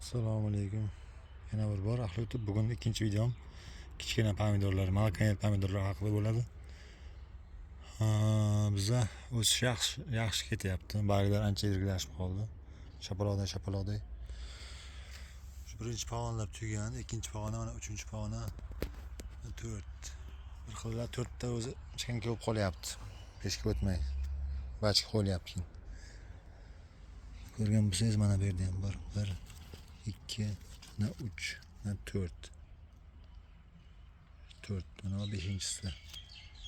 Assalomu alaykum. Yana bir bor ahli YouTube. Bugun ikkinchi videom kichkina pomidorlar, malakayet pomidorlar haqida bo'ladi. Biza o'sish yaxshi ketyapti. Barglar ancha yirgilashib qoldi. Shapaloqday. Shu birinchi pog'onlar tugagan, ikkinchi pog'ona, mana uchinchi pog'ona 4. Bir xillar 4 ta o'zi chiqinga ko'p qolyapti. Peshga o'tmay. Bachka qo'yapti. Ko'rgan bo'lsangiz mana bu yerda ham bor. 1 2 3 4 mana 5-inchisi.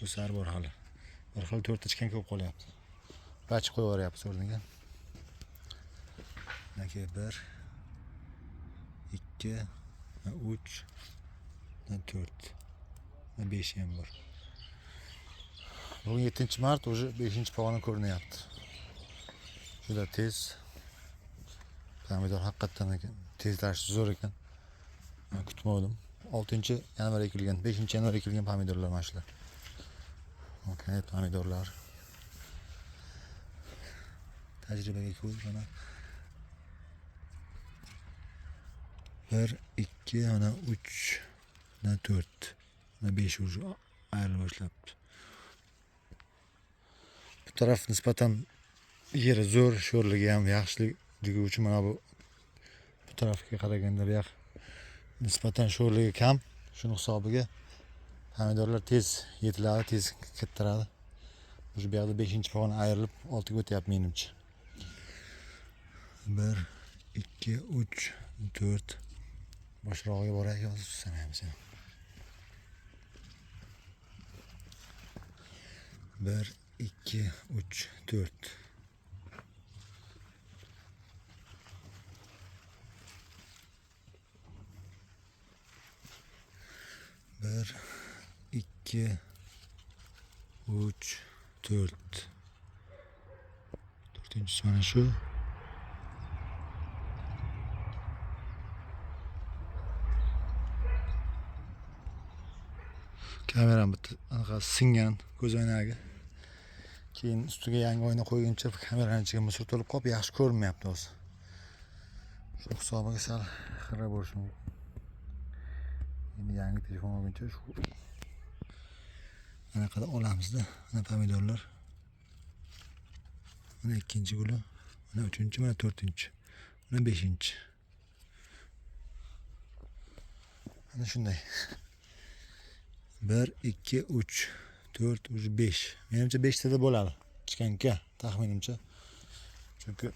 Bu sar bor hali. Bir xil 4 ta chiqin ko'p qolyapti. Bachka qo'yib yuboryapmiz o'rniga. Naki 1 2 3 4 5 ham bor. Bugun 7-mart, уже 5-pog'ona ko'rinyapti. Juda tez. Pomidor haqiqatan tezlashishi zo'r ekan. Men kutmadim. 6-yanvar ekilgan, 5-yanvar ekilgan pomidorlar mana shular. Okay, pomidorlar. Tajribaga ko'z mana 1 2 mana 3 mana 4 mana 5 уже ayrilib boshlabdi. Bu taraf nisbatan yeri zo'r, sho'rligi ham yaxshiligi uchun mana bu tarafga qaraganda bu yoq nisbatan sho'rligi kam. Shuning hisobiga pomidorlar tez yetiladi, tez kattaradi. O'sha bu yoqda 5-pog'ona ayrilib oltiga o'tyapti menimcha. 1 2 3 4 boshroqqa boray yozib sanaymiz. 1 2 3 4 1 2 3 4 4-inchisi mana shu. Kameram bitta anaqa singan ko'z o'ynagi. Keyin ustiga yangi oyna qo'yguncha kameraning ichiga musor to'lib qolib yaxshi ko'rinmayapti o'zi. Shu hisobiga sal xira bo'lishi mumkin. Endi yangi telefon olguncha shu anaqada olamizda. Mana pomidorlar. Mana 2-guli, mana 3-chi, mana 4-chi, mana 5-chi. Mana shunday. 1 2 3 4 5. Menimcha 5 tada bo'ladi. Chiqanka taxminimcha. Chunki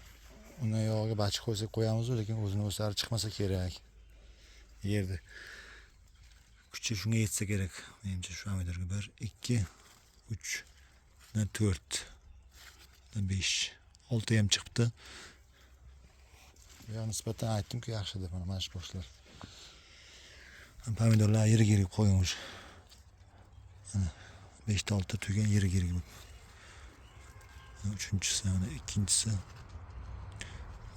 undan yog'iga bachka qo'ysak qo'yamiz, lekin o'zini o'sari chiqmasa kerak. Yerda kuchi shunga yetsa kerak. Menimcha shu pomidorga 1 2 3 4 5 6 ham chiqibdi. Ya nisbatan aytdim-ku yaxshi deb mana shu boshlar. Pomidorlar yirik qo'yamiz. 5 ta 6 ta tugan yirik. 3-chisi, mana 2-chisi.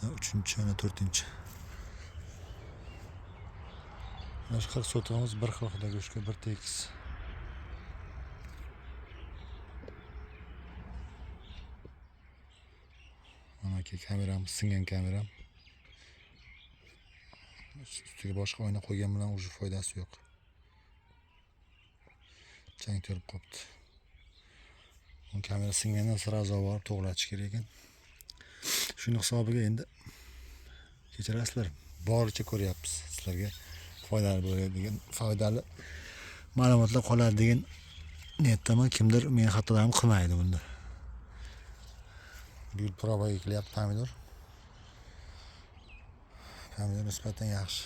3-chi, mana 4-chi. Mana shu 40 sotimiz bir xil xudo go'shtga bir tekis. Mana kameram, singan kameram. Ustiga boshqa oyna qo'ygan bilan o'sha foydasi yo'q. Chang to'lib qopti. Bu kamera singandan sirazo borib to'g'ratish kerak ekan. Shuning hisobiga endi kechirasizlar. Boricha ko'ryapmiz. Sizlarga foydali bo'ladigan, foydali ma'lumotlar qoladi degan niyatdaman. Kimdir meni xatolarim qilmaydi bunda. Bu proba ekilyapti pomidor. Pomidor nisbatan yaxshi.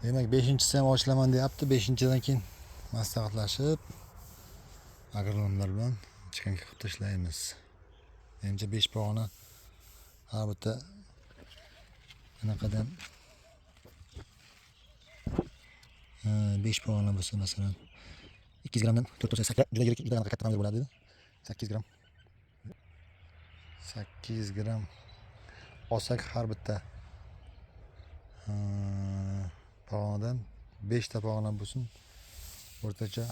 Demak 5-chisi ham ochlaman deyapti. 5-chidan keyin maslahatlashib agronomlar bilan chiqinga qilib tashlaymiz. Menimcha 5 pog'ona har bitta anaqadan 5 pog'ona bo'lsa, masalan 200 gramdan 4 ta 8 juda yirik, juda katta pomidor bo'ladi dedi. 8 gram. 8 gram olsak har bitta pog'onadan 5 ta pog'ona bo'lsin. O'rtacha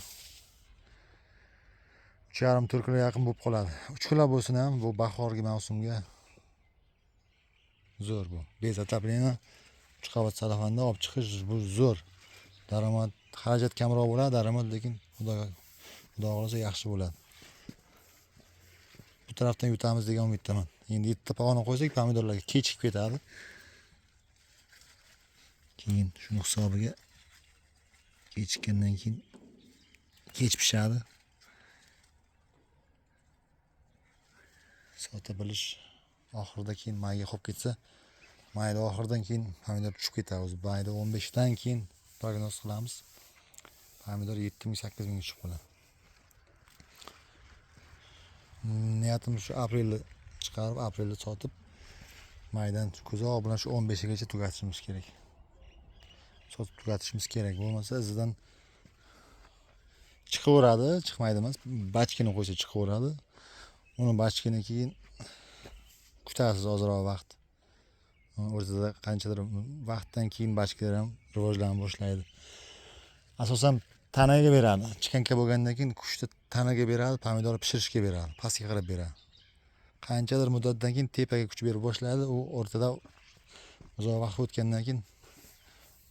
3,5-4 kilo yaqin bo'lib qoladi. 3 kilo bo'lsin ham bu bahorgi mavsumga zo'r bu. Bez отопления 3 qavat salafanda olib chiqish bu zo'r. Daromad, xarajat kamroq bo'ladi, daromad lekin xudo xohlasa yaxshi bo'ladi. Bu tarafdan yutamiz degan umiddaman. Endi 7 pog'ona qo'ysak, pomidorlarga kechikib ketadi. Keyin shuni hisobiga kechikkandan keyin kech pishadi. Sota bilish oxirida keyin mayga qolib ketsa, mayda oxiridan keyin pomidor tushib ketadi. O'zi mayda 15 dan keyin prognoz qilamiz. Pomidor 7 ming 8 ming tushib qoladi. Niyatimiz shu aprelda chiqarib, aprelda sotib, maydan ko'zoq bilan shu 15gacha tugatishimiz kerak. Sotib tugatishimiz kerak. Bo'lmasa izidan chiqaveradi, chiqmaydi emas. Bachkini qo'ysa chiqaveradi. Uni bachkini keyin kutasiz ozroq vaqt. O'rtada qanchadir vaqtdan keyin bachkalar ham rivojlana boshlaydi. Asosan tanaga beradi. Chikanka bo'lgandan keyin kuchda tanaga beradi, pomidor pishirishga beradi, pastga qarab beradi. Qanchadir muddatdan keyin tepaga kuch berib boshlaydi, u o'rtada uzoq vaqt o'tgandan keyin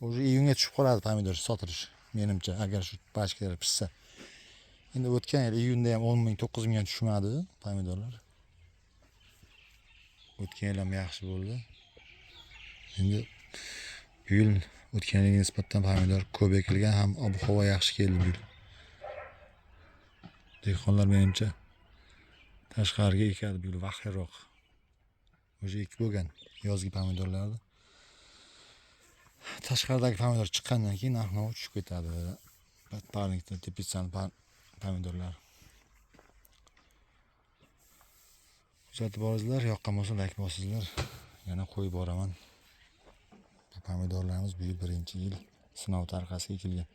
o'zi iyunga tushib qoladi pomidor sotilish. Menimcha, agar shu bachkalar pishsa. Endi o'tgan yil iyunda ham 10 ming 9 mingga tushmadi pomidorlar. O'tgan yil ham yaxshi bo'ldi. Endi bu yil o'tgan yilga nisbatan pomidor ko'p ekilgan, ham ob-havo yaxshi keldi bu yil. Dehqonlar menimcha tashqariga ekadi bu yil vaqtliroq. O'sha ekib bo'lgan yozgi pomidorlarni. Tashqaridagi pomidor chiqqandan keyin narx-navo tushib ketadi. Parnikda tepitsan pomidorlar. Kuzatib boringlar, yoqqan bo'lsa like bosinglar. Yana qo'yib boraman. Pomidorlarimiz bu yil birinchi yil sinov tariqasiga ekilgan.